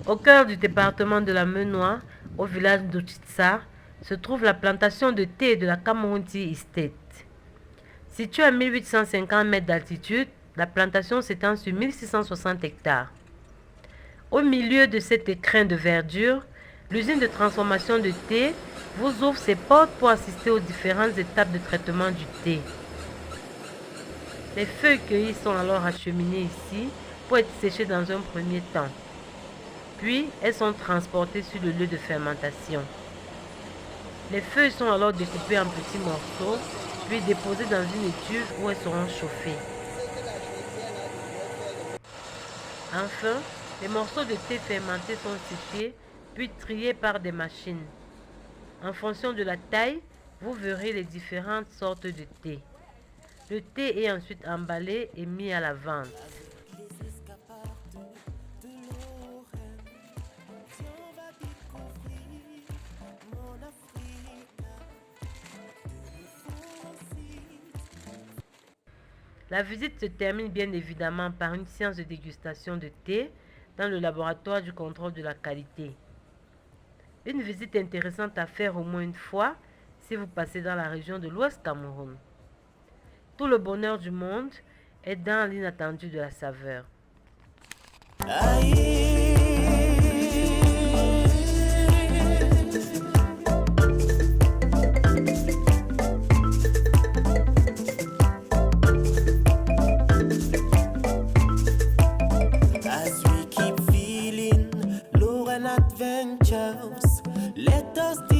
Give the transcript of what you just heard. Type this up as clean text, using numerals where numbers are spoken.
Au cœur du département de la Menoie, au village d'Ochitsa, se trouve la plantation de thé de la Cameroun Tea Estate. Située à 1850 mètres d'altitude, la plantation s'étend sur 1660 hectares. Au milieu de cet écrin de verdure, l'usine de transformation de thé vous ouvre ses portes pour assister aux différentes étapes de traitement du thé. Les feuilles cueillies sont alors acheminées ici pour être séchées dans un premier temps. Puis, elles sont transportées sur le lieu de fermentation. Les feuilles sont alors découpées en petits morceaux, puis déposées dans une étuve où elles seront chauffées. Enfin, les morceaux de thé fermentés sont séchés, puis triés par des machines. En fonction de la taille, vous verrez les différentes sortes de thé. Le thé est ensuite emballé et mis à la vente. La visite se termine bien évidemment par une séance de dégustation de thé dans le laboratoire du contrôle de la qualité. Une visite intéressante à faire au moins une fois si vous passez dans la région de l'Ouest Cameroun. Tout le bonheur du monde est dans l'inattendu de la saveur. As we keep feeling low and adventures, let us